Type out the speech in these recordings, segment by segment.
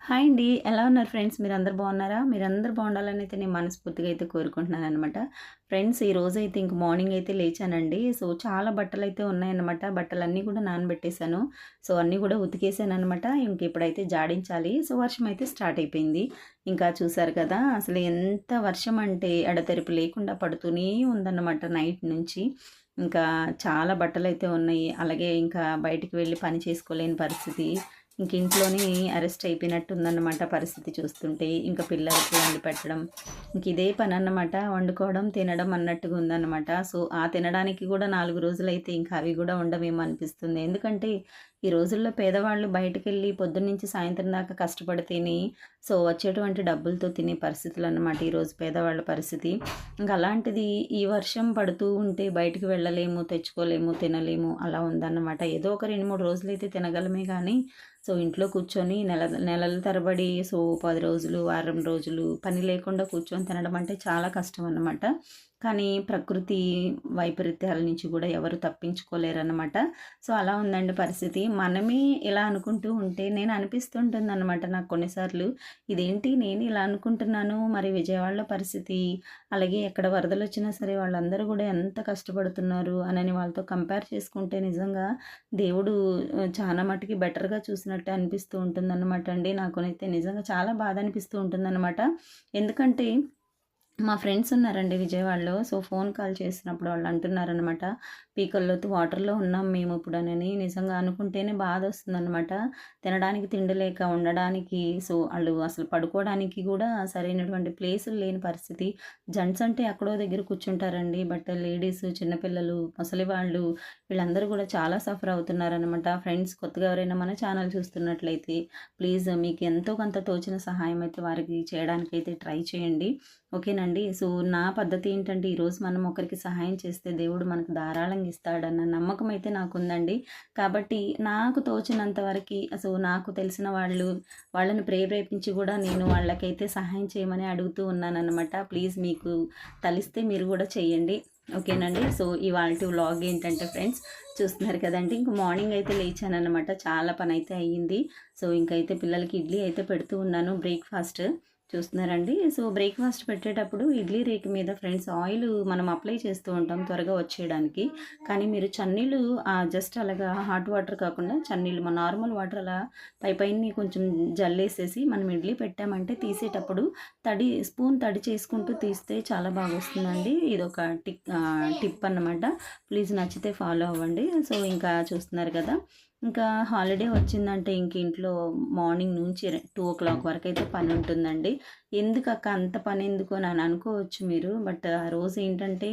Hi అండి. ఎలా ఉన్నారు ఫ్రెండ్స్? మీరందరూ బాగున్నారా? మీరందరూ బాగుండాలని అయితే నేను మనస్ఫూర్తిగా అయితే కోరుకుంటున్నాననమాట. ఫ్రెండ్స్ ఈరోజైతే ఇంక మార్నింగ్ అయితే లేచానండి. సో, చాలా బట్టలైతే ఉన్నాయన్నమాట. బట్టలన్నీ కూడా నానబెట్టేశాను. సో, అన్నీ కూడా ఉతికేసాననమాట. ఇంక ఇప్పుడైతే జాడించాలి. సో, వర్షం అయితే స్టార్ట్ అయిపోయింది. ఇంకా చూసారు కదా! అసలు ఎంత వర్షం అంటే ఎడతెరిపి లేకుండా పడుతూనే ఉందన్నమాట నైట్ నుంచి. ఇంకా చాలా బట్టలైతే ఉన్నాయి. అలాగే ఇంకా బయటికి వెళ్ళి పని చేసుకోలేని పరిస్థితి. ఇంక ఇంట్లోనే అరెస్ట్ అయిపోయినట్టుందన్నమాట పరిస్థితి చూస్తుంటే. ఇంక పిల్లలకి వండి పెట్టడం, ఇంక ఇదే పనన్నమాట. వండుకోవడం, తినడం అన్నట్టుగా ఉందన్నమాట. సో, ఆ తినడానికి కూడా 4 రోజులైతే ఇంకా అవి కూడా ఉండవేమో అనిపిస్తుంది. ఎందుకంటే, ఈ రోజుల్లో పేదవాళ్ళు బయటికెళ్ళి పొద్దున్నుంచి సాయంత్రం దాకా కష్టపడితేనే సో, వచ్చేటువంటి డబ్బులతో తినే పరిస్థితులన్నమాట ఈరోజు పేదవాళ్ళ పరిస్థితి. ఇంక అలాంటిది ఈ వర్షం పడుతూ ఉంటే బయటికి వెళ్ళలేము, తెచ్చుకోలేము, తినలేము అలా ఉందన్నమాట. ఏదో ఒక 2, 3 రోజులైతే తినగలమే గానీ సో, ఇంట్లో కూర్చొని నెలల తరబడి సో, 10 రోజులు, వారం రోజులు పని లేకుండా కూర్చొని తినడం అంటే చాలా కష్టం అన్నమాట. కానీ ప్రకృతి వైపరీత్యాల నుంచి కూడా ఎవరు తప్పించుకోలేరన్నమాట. సో, అలా ఉందండి పరిస్థితి. మనమే ఇలా అనుకుంటూ ఉంటే నేను అనిపిస్తుంటుందన్నమాట నాకు కొన్నిసార్లు. ఇదేంటి నేను ఇలా అనుకుంటున్నాను, మరి విజయవాడలో పరిస్థితి, అలాగే ఎక్కడ వరదలొచ్చినా సరే వాళ్ళందరూ గూడా ఎంత కష్టపడుతున్నారు అనని వాళ్ళతో కంపేర్ చేసుకుంటే నిజంగా దేవుడు చాలా మట్టుకి బెటర్‌గా చూసినట్టే అనిపిస్తూ ఉంటుందన్నమాట అండి. నాకనైతే నిజంగా చాలా బాధ అనిపిస్తూ ఉంటుందన్నమాట. ఎందుకంటే మా ఫ్రెండ్స్ ఉన్నారండి విజయవాడలో. సో, ఫోన్ కాల్ చేసినప్పుడు వాళ్ళు అంటున్నారనమాట, "పీకల్లోతు వాటర్‌లో ఉన్నాం మేము ఇప్పుడనని." నిజంగా అనుకుంటేనే బాధొస్తుందనమాట. తినడానికి తిండి లేక ఉండడానికి సో, ఆళ్ళు అసలు పడుకోవడానికి గూడా సరైనటువంటి ప్లేసులు లేని పరిస్థితి. జెంట్స్ అంటే ఎక్కడో దగ్గర కూర్చుంటారండి. బట్ లేడీస్, చిన్నపిల్లలు, ముసలివాళ్ళు వీళ్ళందరూ గూడా చాలా సఫర్ అవుతున్నారనమాట. ఫ్రెండ్స్ కొత్తగా ఎవరైనా మన ఛానల్ చూస్తున్నట్లయితే ప్లీజ్ మీకు ఎంతో కొంత తోచిన సహాయం అయితే వారికి చేయడానికైతే ట్రై చేయండి. ఓకేనండి. సో, నా పద్ధతి ఏంటంటే ఈరోజు మనం ఒకరికి సహాయం చేస్తే దేవుడు మనకు ధారాళంగా ఇస్తాడన్న నమ్మకం అయితే నాకుందండి. కాబట్టి నాకు తోచినంత వరకి సో, నాకు తెలిసిన వాళ్ళని ప్రేరేపించి కూడా నేను వాళ్ళకైతే సహాయం చేయమని అడుగుతూ ఉన్నాననమాట. ప్లీజ్ మీకు తలిస్తే మీరు కూడా చేయండి. ఓకేనండి. సో, ఇవాల్టి వ్లాగ్ ఏంటంటే ఫ్రెండ్స్ చూస్తున్నారు కదండీ! ఇంక మార్నింగ్ అయితే లేచాననమాట. చాలా పనైతే అయ్యింది. సో, ఇంకైతే పిల్లలకి ఇడ్లీ అయితే పెడుతూ ఉన్నాను బ్రేక్‌ఫాస్ట్. చూస్తున్నారండి. సో, బ్రేక్‌ఫాస్ట్ పెట్టేటప్పుడు ఇడ్లీ రేకు మీద ఫ్రెండ్స్ ఆయిలు మనం అప్లై చేస్తూ ఉంటాం త్వరగా వచ్చేయడానికి. కానీ మీరు చన్నీళ్ళు జస్ట్ అలాగా హాట్ వాటర్ కాకుండా చన్నీళ్ళు మన నార్మల్ వాటర్ అలా పైపైన్ని కొంచెం జల్లేసేసి మనం ఇడ్లీ పెట్టామంటే తీసేటప్పుడు స్పూన్ తడి చేసుకుంటూ తీస్తే చాలా బాగొస్తుందండి. ఇదొక టిప్ అన్నమాట. ప్లీజ్ నచ్చితే ఫాలో అవ్వండి. సో, ఇంకా చూస్తున్నారు కదా! ఇంకా హాలిడే వచ్చిందంటే ఇంక ఇంట్లో మార్నింగ్ నుంచి 2:00 వరకైతే పనుంటుందండి. ఎందుకక్క అంత పనెందుకు అని అనుకోవచ్చు మీరు. బట్ ఆ రోజు ఏంటంటే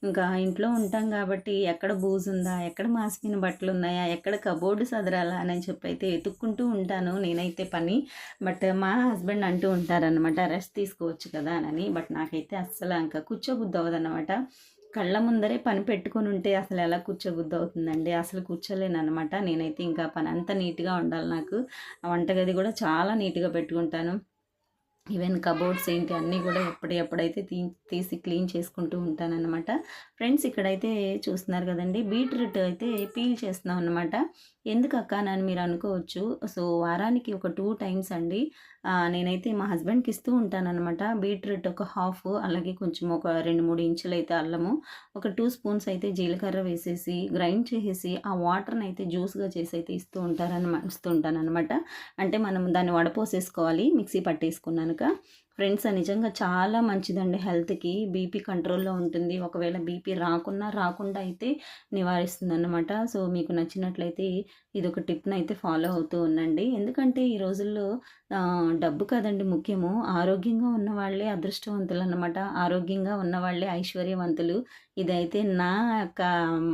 ఇంకా ఇంట్లో ఉంటాం కాబట్టి ఎక్కడ బూజుందా? ఎక్కడ మాసిపోయిన బట్టలున్నాయా? ఎక్కడ కబోర్డ్ సదరాలా? అని చెప్పైతే వెతుక్కుంటూ ఉంటాను నేనైతే పని. బట్ మా హస్బెండ్ అంటూ ఉంటారనమాట రెస్ట్ తీసుకోవచ్చు కదా! అని. బట్ నాకైతే అస్సలు ఇంక కూర్చోబుద్దవ్వదనమాట. కళ్ళ ముందరే పని పెట్టుకొనుంటే అసలెలా కూర్చోబుద్దవుతుందండి. అసలు కూర్చోలేననమాట. నేనైతే ఇంకా పనంతా నీట్‌గా ఉండాలి నాకు. ఆ వంటగది గూడా చాలా నీట్‌గా పెట్టుకుంటాను. ఈవెన్ కబోర్డ్స్ ఏంటి అన్నీ కూడా ఎప్పుడైతే తీసి క్లీన్ చేసుకుంటూ ఉంటానన్నమాట. ఫ్రెండ్స్ ఇక్కడైతే చూస్తున్నారు కదండీ! బీట్రూట్ అయితే పీల్ చేస్తున్నాం అన్నమాట. ఎందుకక్క అని మీరు అనుకోవచ్చు. సో, వారానికి ఒక 2 టైమ్స్ అండి. నేనైతే మా హస్బెండ్‌కి ఇస్తూ ఉంటానన్నమాట. బీట్రూట్ ఒక హాఫ్ అలాగే కొంచెం ఒక 2, 3 ఇంచులైతే అల్లము, ఒక 2 స్పూన్స్ అయితే జీలకర్ర వేసేసి గ్రైండ్ చేసేసి ఆ వాటర్‌ని అయితే జ్యూస్‌గా చేసి అయితే ఇస్తూ ఉంటానన్నమాట. అంటే మనం దాన్ని వడపోసేసుకోవాలి మిక్సీ పట్టేసుకున్నాక. ఫ్రెండ్స్ నిజంగా చాలా మంచిదండి హెల్త్‌కి. బీపీ కంట్రోల్‌లో ఉంటుంది. ఒకవేళ బీపీ రాకుండా అయితే నివారిస్తుందన్నమాట. సో, మీకు నచ్చినట్లయితే ఇదొక టిప్‌నైతే ఫాలో అవుతూ ఉండండి. ఎందుకంటే ఈ రోజుల్లో డబ్బు కాదండి ముఖ్యము. ఆరోగ్యంగా ఉన్నవాళ్ళే అదృష్టవంతులన్నమాట. ఆరోగ్యంగా ఉన్నవాళ్ళే ఐశ్వర్యవంతులు. ఇదైతే నా యొక్క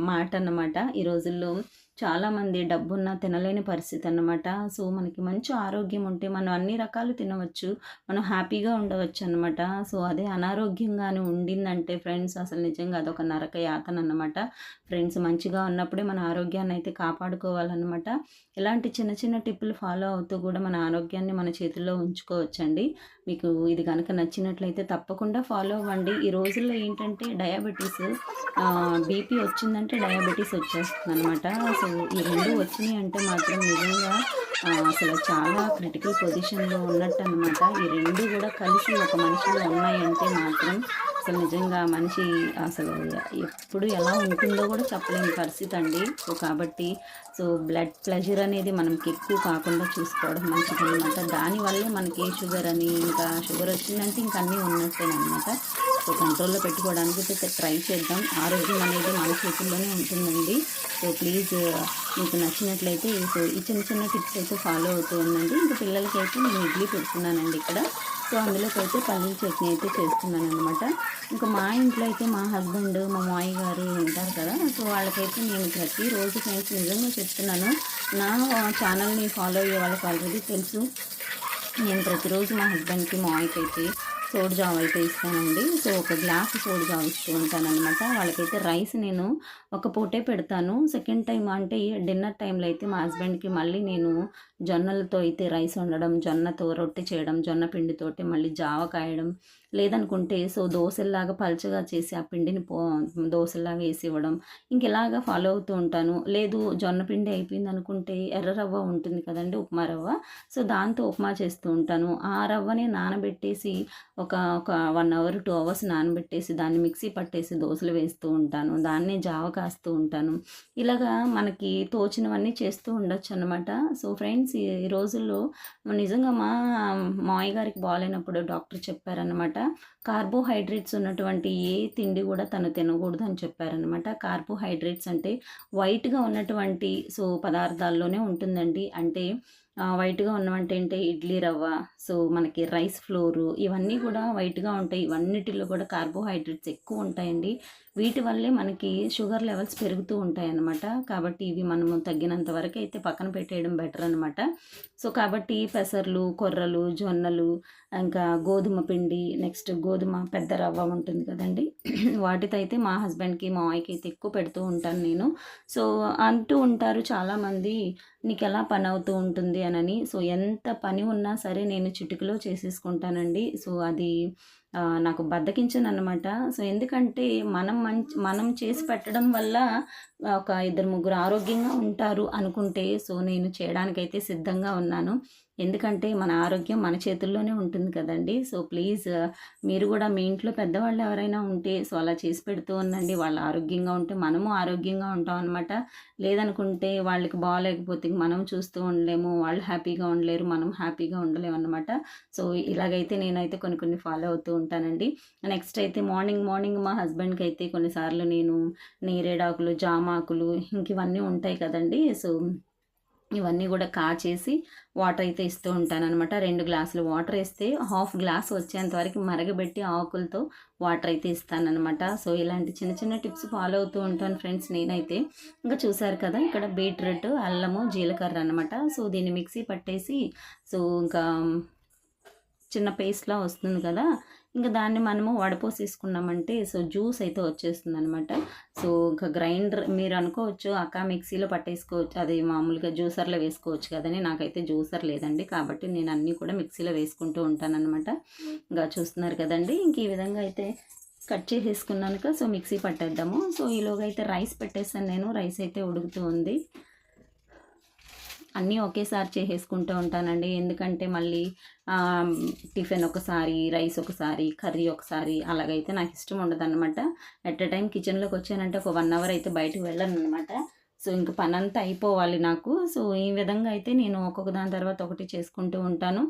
మాట అన్నమాట. ఈ రోజుల్లో చాలామంది డబ్బున్నా తినలేని పరిస్థితి అన్నమాట. సో, మనకి మంచి ఆరోగ్యం ఉంటే మనం అన్ని రకాలు తినవచ్చు. మనం హ్యాపీగా ఉండవచ్చనమాట. సో, అదే అనారోగ్యంగాను ఉండిందంటే ఫ్రెండ్స్ అసలు నిజంగా అదొక నరక యాతన అన్నమాట. ఫ్రెండ్స్ మంచిగా ఉన్నప్పుడే మన ఆరోగ్యాన్నయితే కాపాడుకోవాలనమాట. ఇలాంటి చిన్న చిన్న టిప్పులు ఫాలో అవుతూ కూడా మన ఆరోగ్యాన్ని మన చేతుల్లో ఉంచుకోవచ్చండి. మీకు ఇది గనక నచ్చినట్లయితే తప్పకుండా ఫాలో అవ్వండి. ఈ రోజుల్లో ఏంటంటే బీపీ వచ్చిందంటే డయాబెటీస్ వచ్చేస్తుందనమాట. సో, ఈ 2 వచ్చినాయి అంటే మాత్రం నిజంగా అసలు చాలా క్రిటికల్ పొజిషన్‌లో ఉన్నట్టనమాట. ఈ 2 కూడా కలిసి ఒక మనిషిలో ఉన్నాయంటే మాత్రం అసలు నిజంగా మనిషి అసలు ఎప్పుడు ఎలా ఉంటుందో కూడా చెప్పలేని పరిస్థితి అండి. సో, కాబట్టి బ్లడ్ ప్రెషర్ అనేది మనకి ఎక్కువ కాకుండా చూసుకోవడం మంచిదనమాట. దానివల్లే మనకి షుగర్ అని, ఇంకా షుగర్ వచ్చిందంటే ఇంక అన్నీ ఉన్నట్టేనమాట. సో, కంట్రోల్‌లో పెట్టుకోవడానికి అయితే ట్రై చేద్దాం. ఆరోగ్యం అనేది మన చేతుల్లోనే ఉంటుందండి. సో, ప్లీజ్ మీకు నచ్చినట్లయితే ఈ చిన్న చిన్న టిప్స్ అయితే ఫాలో అవుతూ ఉండండి. ఇంకా పిల్లలకైతే నేను ఇడ్లీ పెడుతున్నానండి ఇక్కడ. సో, అందులోకైతే పల్లీల చట్నీ అయితే చేస్తున్నాననమాట. ఇంకా మా ఇంట్లో అయితే మా హస్బెండ్, మా మావయ్య గారు ఉంటారు కదా! సో, వాళ్ళకైతే నేను ప్రతిరోజు ఫ్రెండ్స్ నిజంగా చెప్తున్నాను. నా ఛానల్‌ని ఫాలో అయ్యే వాళ్ళకి ఆల్రెడీ తెలుసు. నేను ప్రతిరోజు మా హస్బెండ్‌కి, మావయ్యకైతే సోడి జావ అయితే ఇస్తానండి. సో, ఒక గ్లాసు సోడి జావ ఇస్తూ ఉంటాననమాట. వాళ్ళకైతే రైస్ నేను ఒక పూటే పెడతాను. సెకండ్ టైమ్ అంటే డిన్నర్ టైంలో అయితే మా హస్బెండ్‌కి మళ్ళీ నేను జొన్నలతో అయితే రైస్ వండడం, జొన్నతో రొట్టె చేయడం, జొన్న పిండితోటి మళ్ళీ జావ కాయడం, లేదనుకుంటే దోసల్లాగా పల్చగా చేసి ఆ పిండిని దోసల్లాగా వేసి ఇవ్వడం, ఇంక ఇలాగా ఫాలో అవుతూ ఉంటాను. లేదు జొన్న పిండి అయిపోయిందనుకుంటే ఎర్ర రవ్వ ఉంటుంది కదండీ! ఉప్మా రవ్వ. సో, దాంతో ఉప్మా చేస్తూ ఉంటాను. ఆ రవ్వని నానబెట్టేసి ఒక ఒక 1 అవర్, 2 అవర్స్ నానబెట్టేసి దాన్ని మిక్సీ పట్టేసి దోసలు వేస్తూ ఉంటాను. దాన్నే జావ కాస్తూ ఉంటాను. ఇలాగా మనకి తోచినవన్నీ చేస్తూ ఉండొచ్చనమాట. సో, ఫ్రెండ్స్ ఈ రోజుల్లో నిజంగా మా మావయ్య గారికి బాలేనప్పుడు డాక్టర్ చెప్పారనమాట. కార్బోహైడ్రేట్స్ ఉన్నటువంటి ఏ తిండి కూడా తను తినకూడదు అని చెప్పారనమాట. కార్బోహైడ్రేట్స్ అంటే వైట్‌గా ఉన్నటువంటి పదార్థాల్లోనే ఉంటుందండి. అంటే వైట్‌గా ఉన్నవంటే ఏంటి ఇడ్లీ రవ్వ, మనకి రైస్ ఫ్లోరు ఇవన్నీ కూడా వైట్‌గా ఉంటాయి. ఇవన్నిటిలో కూడా కార్బోహైడ్రేట్స్ ఎక్కువ ఉంటాయండి. వీటి వల్లే మనకి షుగర్ లెవెల్స్ పెరుగుతూ ఉంటాయన్నమాట. కాబట్టి ఇవి మనము తగ్గినంత వరకైతే పక్కన పెట్టేయడం బెటర్ అనమాట. సో, కాబట్టి పెసర్లు, కొర్రలు, జొన్నలు, ఇంకా గోధుమ పిండి, నెక్స్ట్ గోధుమ పెద్ద రవ్వ ఉంటుంది కదండీ! వాటితో అయితే మా హస్బెండ్‌కి, మా మావయ్యకి అయితే ఎక్కువ పెడుతూ ఉంటాను నేను. సో, అంటూ ఉంటారు చాలామంది, "నీకెలా పనవుతూ ఉంటుంది" అనని. సో, ఎంత పని ఉన్నా సరే నేను చిటికలో చేసేసుకుంటానండి. సో, అది నాకు బద్ధకించననమాట. సో, ఎందుకంటే మనం చేసి పెట్టడం వల్ల ఒక ఇద్దరు, ముగ్గురు ఆరోగ్యంగా ఉంటారు అనుకుంటే, సో, నేను చేయడానికైతే సిద్ధంగా ఉన్నాను. ఎందుకంటే మన ఆరోగ్యం మన చేతుల్లోనే ఉంటుంది కదండీ! సో, ప్లీజ్ మీరు గూడా మీ ఇంట్లో పెద్దవాళ్ళు ఎవరైనా ఉంటే అలా చేసి పెడుతూ ఉండండి. వాళ్ళు ఆరోగ్యంగా ఉంటే మనము ఆరోగ్యంగా ఉంటాం అనమాట. లేదనుకుంటే వాళ్ళకి బాలేకపోతే మనం చూస్తూ ఉండలేము. వాళ్ళు హ్యాపీగా ఉండలేరు. మనం హ్యాపీగా ఉండలేమనమాట. సో, ఇలాగైతే నేనైతే కొన్ని కొన్ని ఫాలో అవుతూ ఉంటానండి. నెక్స్ట్ అయితే మార్నింగ్ మా హస్బెండ్‌కైతే కొన్నిసార్లు నేను నేరేడాకులు, జామాకులు ఇంక ఇవన్నీ ఉంటాయి కదండీ! సో, ఇవన్నీ గూడా కాచేసి వాటర్ అయితే ఇస్తూ ఉంటాననమాట. 2 గ్లాసులు వాటర్ ఏస్తే హాఫ్ గ్లాస్ వచ్చేంత వరకు మరగబెట్టి ఆకులతో వాటర్ అయితే ఇస్తాననమాట. సో, ఇలాంటి చిన్న చిన్న టిప్స్ ఫాలో అవుతూ ఉంటాను ఫ్రెండ్స్ నేనైతే. ఇంకా చూసారు కదా! ఇక్కడ బీట్రూట్, అల్లము, జీలకర్ర అనమాట. సో, దీన్ని మిక్సీ పట్టేసి ఇంకా చిన్న పేస్ట్‌లా వస్తుంది కదా! ఇంక దాన్ని మనము వడపోసేసుకున్నామంటే జ్యూస్ అయితే వచ్చేస్తుందనమాట. ఇంకా గ్రైండర్ మీరు అనుకోవచ్చు, అక్క మిక్సీలో పట్టేసుకోవచ్చు, అది మామూలుగా జ్యూసర్‌లో వేసుకోవచ్చు కదని. నాకైతే జ్యూసర్ లేదండి. కాబట్టి నేను అన్నీ కూడా మిక్సీలో వేసుకుంటూ ఉంటాననమాట. ఇంకా చూస్తున్నారు కదండీ! ఇంక ఈ విధంగా అయితే కట్ చేసేసుకున్నాక మిక్సీ పట్టేద్దాము. ఈలోగా అయితే రైస్ పెట్టేసాను నేను. రైస్ అయితే ఉడుకుతూ ఉంది. అన్నీ ఒకేసారి చేసేసుకుంటూ ఉంటానండి. ఎందుకంటే మళ్ళీ టిఫిన్ ఒకసారి, రైస్ ఒకసారి, కర్రీ ఒకసారి అలాగైతే నాకు ఇష్టం ఉండదనమాట. ఎట్ ఎ టైమ్ కిచెన్‌లోకి వచ్చానంటే ఒక 1 అవర్ అయితే బయటకి వెళ్ళననమాట. ఇంక పనంతా అయిపోవాలి నాకు. ఈ విధంగా అయితే నేను ఒక్కొక్క దాని తర్వాత ఒకటి చేసుకుంటూ ఉంటాను.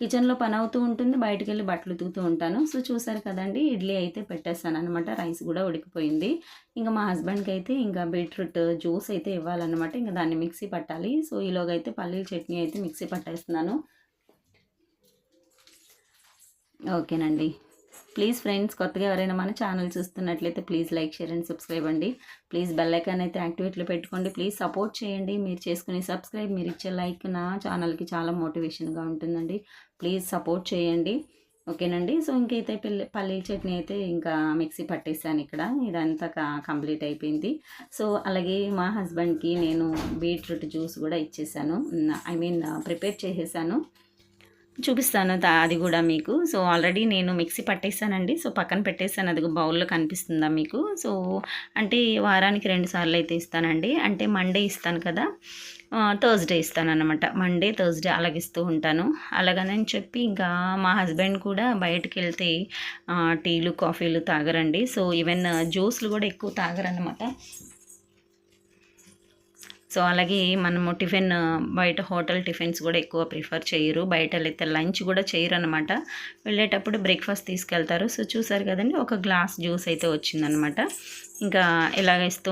కిచెన్‌లో పని అవుతూ ఉంటుంది. బయటికెళ్ళి బట్టలు ఉతుకుతూ ఉంటాను. చూసారు కదండీ! ఇడ్లీ అయితే పెట్టేసాననమాట. రైస్ కూడా ఉడికిపోయింది. ఇంక మా హస్బెండ్‌కి అయితే ఇంకా బీట్రూట్ జ్యూస్ అయితే ఇవ్వాలనమాట. ఇంక దాన్ని మిక్సీ పట్టాలి. ఈలోగా అయితే పల్లీల చట్నీ అయితే మిక్సీ పట్టేస్తున్నాను. ఓకేనండి. ప్లీజ్ ఫ్రెండ్స్, కొత్తగా ఎవరైనా మన ఛానల్ చూస్తున్నట్లయితే please like, share and subscribe అండి. ప్లీజ్ బెల్ ఐకాన్ అయితే యాక్టివేట్లో పెట్టుకోండి. ప్లీజ్ సపోర్ట్ చేయండి. మీరు చేసుకునే సబ్స్క్రైబ్, మీరు ఇచ్చే లైక్ నా ఛానల్కి చాలా మోటివేషన్గా ఉంటుందండి. ప్లీజ్ సపోర్ట్ చేయండి. ఓకేనండి. ఇంకైతే పల్లీల చట్నీ అయితే ఇంకా మిక్సీ పట్టేసాను ఇక్కడ. ఇదంతా కంప్లీట్ అయిపోయింది. అలాగే మా హస్బెండ్‌కి నేను బీట్రూట్ జ్యూస్ కూడా ఇచ్చేసాను. ప్రిపేర్ చేసేసాను. చూపిస్తాను అది కూడా మీకు. సో, ఆల్రెడీ నేను మిక్సీ పట్టేసానండి. సో, పక్కన పెట్టేసాను. అదిగో బౌల్‌లో కనిపిస్తుందా మీకు? సో, అంటే వారానికి 2 సార్లయితే ఇస్తానండి. అంటే మండే ఇస్తాను కదా! థర్స్‌డే ఇస్తాననమాట. మండే, థర్స్‌డే అలాగిస్తూ ఉంటాను. అలాగనని చెప్పి ఇంకా మా హస్బెండ్ కూడా బయటికెళ్తే టీలు, కాఫీలు తాగరండి. సో, ఈవెన్ జ్యూస్‌లు కూడా ఎక్కువ తాగరనమాట. సో, అలాగే మనము టిఫిన్ బయట హోటల్ టిఫిన్స్ కూడా ఎక్కువ ప్రిఫర్ చేయరు. బయటెళ్ళైతే లంచ్ కూడా చేయరనమాట. వెళ్ళేటప్పుడు బ్రేక్‌ఫాస్ట్ తీసుకెళ్తారు. సో, చూసారు కదండీ! ఒక గ్లాస్ జ్యూస్ అయితే వచ్చిందనమాట. ఇంకా ఇలాగ ఇస్తూ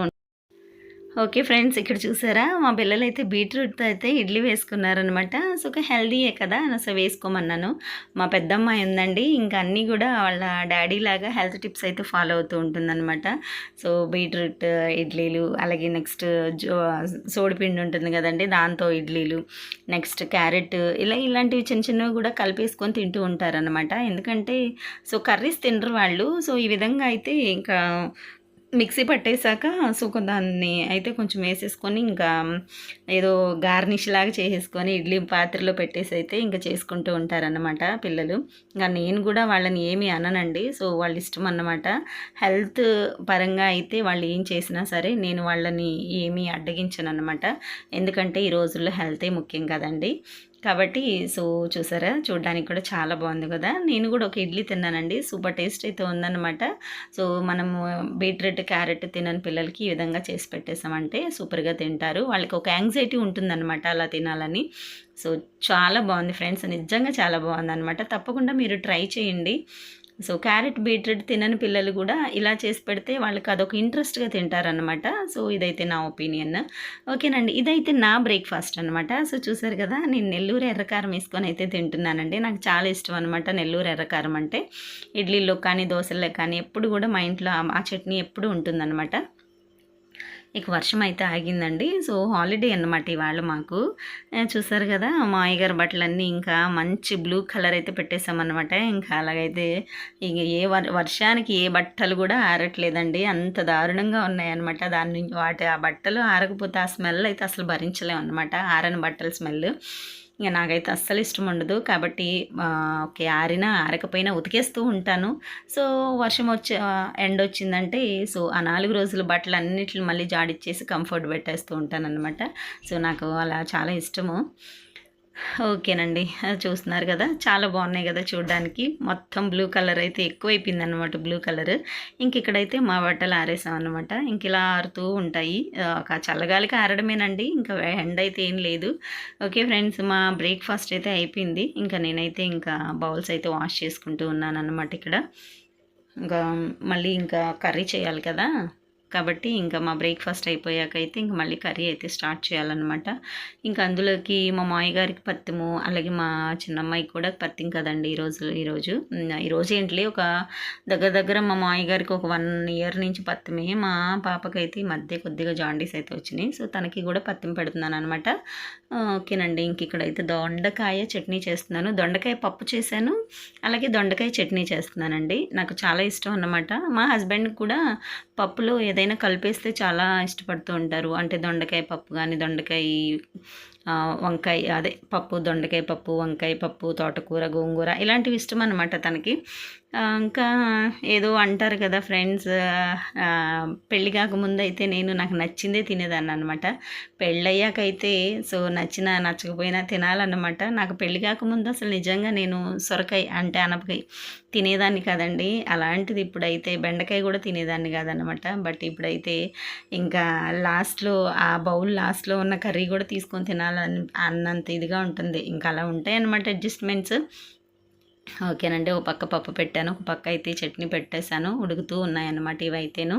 ఓకే ఫ్రెండ్స్, ఇక్కడ చూసారా మా పిల్లలైతే బీట్రూట్‌తో అయితే ఇడ్లీ వేసుకున్నారనమాట. సో, ఒక హెల్తీయే కదా! సో, వేసుకోమన్నాను. మా పెద్దమ్మాయి ఉందండి, ఇంకా అన్నీ గూడా వాళ్ళ డ్యాడీ లాగా హెల్త్ టిప్స్ అయితే ఫాలో అవుతూ ఉంటుందనమాట. సో, బీట్రూట్ ఇడ్లీలు, అలాగే నెక్స్ట్ సోడిపిండి ఉంటుంది గదండీ! దాంతో ఇడ్లీలు, నెక్స్ట్ క్యారెట్ ఇలాంటివి చిన్న చిన్నవి గూడా కలిపేసుకొని తింటూ ఉంటారనమాట. ఎందుకంటే సో, కర్రీస్ తినరు వాళ్ళు. సో, ఈ విధంగా అయితే ఇంకా మిక్సీ పట్టేసాక సో, దాన్ని అయితే కొంచెం వేసేసుకొని ఇంకా ఏదో గార్నిష్ లాగా చేసేసుకొని ఇడ్లీ పాత్రలో పెట్టేసి అయితే ఇంకా చేసుకుంటూ ఉంటారన్నమాట పిల్లలు. ఇంకా నేను కూడా వాళ్ళని ఏమీ అననండి. సో, వాళ్ళ ఇష్టం అన్నమాట. హెల్త్ పరంగా అయితే వాళ్ళు ఏం చేసినా సరే నేను వాళ్ళని ఏమీ అడ్డగించనన్నమాట. ఎందుకంటే ఈ రోజుల్లో హెల్తే ముఖ్యం కదండీ! కాబట్టి సో, చూసారా చూడడానికి కూడా చాలా బాగుంది కదా! నేను కూడా ఒక ఇడ్లీ తిన్నానండి. సూపర్ టేస్ట్ అయితే ఉందన్నమాట. సో, మనము బీట్రూట్, క్యారెట్ తినని పిల్లలకి ఈ విధంగా చేసి పెట్టేసామంటే సూపర్‌గా తింటారు. వాళ్ళకి ఒక యాంగ్జైటీ ఉంటుందన్నమాట అలా తినాలని. సో, చాలా బాగుంది ఫ్రెండ్స్. నిజంగా చాలా బాగుందన్నమాట. తప్పకుండా మీరు ట్రై చేయండి. సో, క్యారెట్, బీట్రూట్ తినని పిల్లలు కూడా ఇలా చేసి పెడితే వాళ్ళకి అదొక ఇంట్రెస్ట్‌గా తింటారనమాట. సో, ఇదైతే నా ఒపీనియన్. ఓకేనండి. ఇదైతే నా బ్రేక్‌ఫాస్ట్ అనమాట. సో, చూసారు కదా! నేను నెల్లూరు ఎర్రకారం ఏసుకొని అయితే తింటున్నానండి. నాకు చాలా ఇష్టం అనమాట నెల్లూరు ఎర్రకారం అంటే. ఇడ్లీలో కానీ, దోసల్లో కానీ ఎప్పుడు కూడా మా ఇంట్లో ఆ చట్నీ ఎప్పుడూ ఉంటుందనమాట. ఇక వర్షం అయితే ఆగిందండి. సో, హాలిడే అన్నమాట ఇవాళ మాకు. చూసారు కదా! మా అయ్యగారి బట్టలన్నీ ఇంకా మంచి బ్లూ కలర్ అయితే పెట్టేసామన్నమాట. ఇంకా అలాగైతే ఇక వర్షానికి ఏ బట్టలు కూడా ఆరట్లేదండి. అంత దారుణంగా ఉన్నాయన్నమాట. ఆ బట్టలు ఆరకపోతే ఆ స్మెల్ అయితే అసలు భరించలేమన్నమాట. ఆరని బట్టల స్మెల్. ఇంక నాకైతే అస్సలు ఇష్టం ఉండదు. కాబట్టి ఓకే, ఆరినా ఆరకపోయినా ఉతికేస్తూ ఉంటాను. సో, వర్షం ఎండొచ్చిందంటే సో, ఆ 4 రోజులు బట్టలన్నిటిని మళ్ళీ జాడిచ్చేసి కంఫర్ట్ పెట్టేస్తూ ఉంటాననమాట. సో, నాకు అలా చాలా ఇష్టము. ఓకేనండి. చూస్తున్నారు కదా! చాలా బాగున్నాయి కదా చూడడానికి. మొత్తం బ్లూ కలర్ అయితే ఎక్కువైపోయిందనమాట బ్లూ కలర్. ఇక్కడైతే మా బట్టలు ఆరేసామనమాట. ఇలా ఆరుతూ ఉంటాయి. ఒక చల్లగాలికి ఆరడమేనండి. ఇంకా ఎండ అయితే ఏం లేదు. ఓకే ఫ్రెండ్స్, మా బ్రేక్‌ఫాస్ట్ అయితే అయిపోయింది. నేనైతే బౌల్స్ అయితే వాష్ చేసుకుంటూ ఉన్నాననమాట ఇక్కడ. ఇంకా మళ్ళీ కర్రీ చేయాలి కదా! కాబట్టి మా బ్రేక్‌ఫాస్ట్ అయిపోయాకైతే మళ్ళీ కర్రీ అయితే స్టార్ట్ చేయాలన్నమాట. అందులోకి మా మామయ్య గారికి పత్యము, అలాగే మా చిన్నమ్మాయికి కూడా పత్యం కదండీ ఈరోజు. ఈరోజు ఏంటిలే ఒక దగ్గర దగ్గర మా మామయ్య గారికి ఒక 1 ఇయర్ నుంచి పత్యమే. మా పాపకైతే ఈ మధ్య కొద్దిగా జాండీస్ అయితే వచ్చినాయి. సో, తనకి కూడా పత్యం పెడుతున్నాననమాట. ఓకేనండి. ఇక్కడైతే దొండకాయ చట్నీ చేస్తున్నాను. దొండకాయ పప్పు చేశాను. అలాగే దొండకాయ చట్నీ చేస్తున్నానండి. నాకు చాలా ఇష్టం అన్నమాట. మా హస్బెండ్‌కి కూడా పప్పులో ఏదైనా కలిపేస్తే చాలా ఇష్టపడుతూ ఉంటారు. అంటే దొండకాయ పప్పు గానీ, వంకాయ అదే పప్పు, దొండకాయ పప్పు, వంకాయ పప్పు, తోటకూర, గోంగూర ఇలాంటివి ఇష్టమనమాట తనకి. ఇంకా ఏదో అంటారు కదా ఫ్రెండ్స్, పెళ్ళి కాకముందయితే నాకు నచ్చిందే తినేదాన్ననమాట. పెళ్ళయ్యాకైతే సో, నచ్చినా నచ్చకపోయినా తినాలన్నమాట. నాకు పెళ్ళి కాకముందు అసలు నిజంగా నేను సొరకాయ అంటే అనపకాయ తినేదాన్ని కాదండి. అలాంటిది ఇప్పుడైతే బెండకాయ కూడా తినేదాన్ని కాదనమాట. బట్ ఇప్పుడైతే లాస్ట్‌లో ఆ బౌల్ లాస్ట్‌లో ఉన్న కర్రీ కూడా తీసుకొని తినాలని అన్నంత ఇదిగా ఉంటుంది. అలా ఉంటాయన్నమాట అడ్జస్ట్‌మెంట్స్. ఓకేనండి. ఒక పక్క పప్పు పెట్టాను. ఒక పక్క అయితే చట్నీ పెట్టేశాను. ఉడుకుతూ ఉన్నాయన్నమాట ఇవైతేను.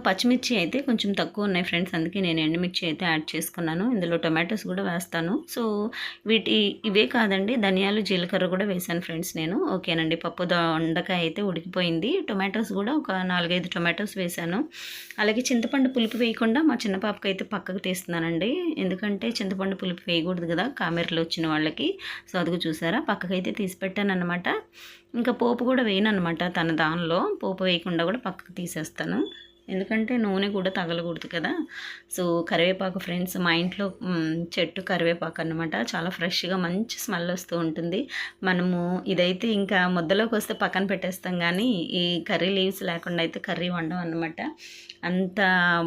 పచ్చిమిర్చి అయితే కొంచెం తక్కువ ఉన్నాయి ఫ్రెండ్స్. అందుకే నేను ఎండుమిర్చి అయితే యాడ్ చేసుకున్నాను. ఇందులో టొమాటోస్ కూడా వేస్తాను. సో, ఇవే కాదండి, ధనియాలు, జీలకర్ర కూడా వేశాను ఫ్రెండ్స్ నేను. ఓకేనండి. పప్పు దొండకాయ అయితే ఉడికిపోయింది. టొమాటోస్ కూడా ఒక 4, 5 టొమాటోస్ వేశాను. అలాగే చింతపండు పులుపు వేయకుండా మా చిన్న పాపకైతే పక్కకు తీస్తున్నానండి. ఎందుకంటే చింతపండు పులుపు వేయకూడదు కదా కామెర్లు వచ్చిన వాళ్ళకి. సో, అదిగో చూసారా పక్కకైతే తీసి పెట్టానన్నమాట. పోపు కూడా వేయనన్నమాట. తన దానిలో పోపు వేయకుండా కూడా పక్కకు తీసేస్తాను. ఎందుకంటే నూనె కూడా తగలకూడదు కదా. సో కరివేపాకు ఫ్రెండ్స్ మా ఇంట్లో చెట్టు కరివేపాకు అన్నమాట. చాలా ఫ్రెష్గా మంచి స్మెల్ వస్తూ ఉంటుంది. మనము ఇదైతే ఇంకా ముద్దలోకి వస్తే పక్కన పెట్టేస్తాం కానీ ఈ కర్రీ లీవ్స్ లేకుండా అయితే కర్రీ వండం అన్నమాట. అంత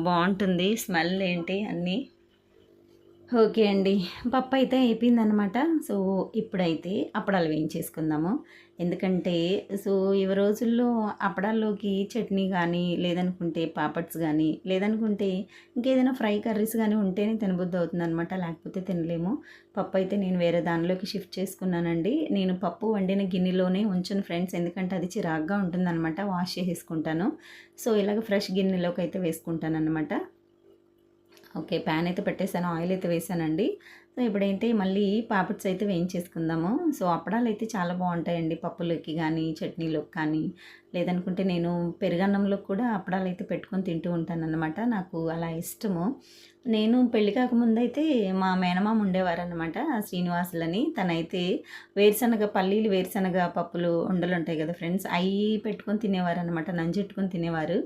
బాగుంటుంది స్మెల్ ఏంటి అన్నీ. ఓకే అండి. పప్పయితే అయిపోయిందనమాట. సో, ఇప్పుడైతే అప్పడాలు వేయించేసుకుందాము. ఎందుకంటే, సో, ఈ రోజుల్లో అప్పడాల్లోకి చట్నీ గానీ, లేదనుకుంటే పాపడ్స్ గానీ, లేదనుకుంటే ఇంకేదైనా ఫ్రై కర్రీస్ గానీ ఉంటేనే తినబుద్దవుతుందనమాట. లేకపోతే తినలేము. పప్పయితే నేను వేరే దానిలోకి షిఫ్ట్ చేసుకున్నానండి. నేను పప్పు వండిన గిన్నెలోనే ఉంచను ఫ్రెండ్స్. ఎందుకంటే, అది చిరాకుగా ఉంటుందనమాట. వాష్ చేసేసుకుంటాను. సో, ఇలాగ ఫ్రెష్ గిన్నెలోకైతే వేసుకుంటాననమాట. ఓకే. ప్యాన్ అయితే పెట్టేసాను. ఆయిల్ అయితే వేసానండి. సో, ఇప్పుడేంటి మళ్ళీ పాపడ్స్ అయితే వేయించేసుకుందాము. సో, అప్పడాలైతే చాలా బావుంటాయండి. పప్పులోకి గానీ, చట్నీలోకి కానీ, లేదనుకుంటే నేను పెరుగన్నంలోకి కూడా అప్పడాలైతే పెట్టుకొని తింటూ ఉంటాననమాట. నాకు అలా ఇష్టము. నేను పెళ్లి కాకముందయితే మా మేనమామ ఉండేవారనమాట. శ్రీనివాసులని. తనైతే పల్లీలు, వేరుశనగ పప్పులు ఉండలుంటాయి గదా ఫ్రెండ్స్! అయి పెట్టుకొని తినేవారనమాట. నంజెట్టుకొని తినేవారు.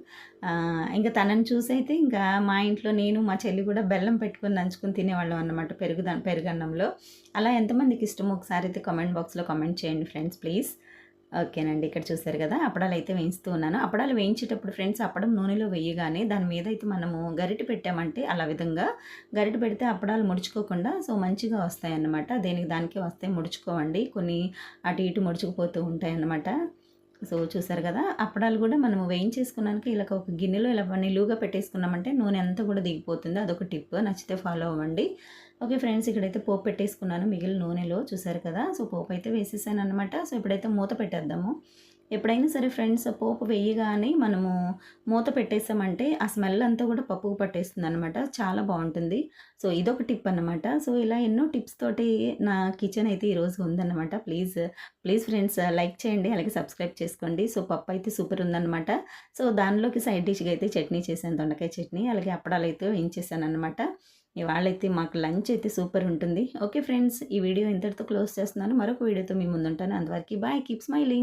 ఇంక తనని చూసైతే ఇంకా మా ఇంట్లో నేను, మా చెల్లి కూడా బెల్లం పెట్టుకొని నంచుకొని తినేవాళ్ళం అన్నమాట పెరుగన్నంలో. అలా ఎంతమందికి ఇష్టమో ఒకసారి అయితే కామెంట్ బాక్స్‌లో కామెంట్ చేయండి ఫ్రెండ్స్ ప్లీజ్. ఓకేనండి. ఇక్కడ చూసారు కదా! అప్పడాలైతే వేయిస్తూ ఉన్నాను. అప్పడాలు వేయించేటప్పుడు ఫ్రెండ్స్ అప్పడం నూనెలో వేయగానే దాని మీద అయితే మనము గరిటె పెట్టామంటే అలా విధంగా గరిటె పెడితే అప్పడాలు ముడుచుకోకుండా సో మంచిగా వస్తాయన్నమాట. దేనికి దానికే వస్తాయి, ముడుచుకోవండి. కొన్ని అటు ఇటు ముడుచుకుపోతూ ఉంటాయన్నమాట. సో చూసారు కదా! అప్పడాలు కూడా మనము వేయించేసుకున్నాక ఇలా ఒక గిన్నెలో ఇలా నిలువుగా పెట్టేసుకున్నామంటే నూనె అంతా కూడా దిగిపోతుంది. అదొక టిప్. నచ్చితే ఫాలో అవ్వండి. ఓకే ఫ్రెండ్స్, ఇక్కడైతే పోపు పెట్టేసుకున్నాను మిగిలిన నూనెలో చూసారు కదా! సో పోపు అయితే వేసేసాననమాట. సో ఇప్పుడైతే మూత పెట్టేద్దాము. ఎప్పుడైనా సరే ఫ్రెండ్స్ పోపు వేయగానే మనము మూత పెట్టేసామంటే ఆ స్మెల్ అంతా కూడా పప్పుకు పట్టేస్తుందనమాట. చాలా బావుంటుంది. సో ఇదొక టిప్ అన్నమాట. సో ఇలా ఎన్నో టిప్స్ తోటి నా కిచెన్ అయితే ఈరోజు ఉందన్నమాట. ప్లీజ్ ఫ్రెండ్స్ లైక్ చేయండి. అలాగే సబ్స్క్రైబ్ చేసుకోండి. సో పప్పు అయితే సూపర్ ఉందన్నమాట. సో దానిలోకి సైడ్ డిష్‌గా అయితే చట్నీ చేశాను. దొండకాయ చట్నీ. అలాగే అప్పడాలైతే వేయించేసాననమాట. ఇవాళైతే మాకు లంచ్ అయితే సూపర్ ఉంటుంది. ఓకే ఫ్రెండ్స్, ఈ వీడియో ఇంతటితో క్లోజ్ చేస్తున్నాను. మరొక వీడియోతో మీ ముందుంటాను. అంతవరకు బాయ్. Keep smiling.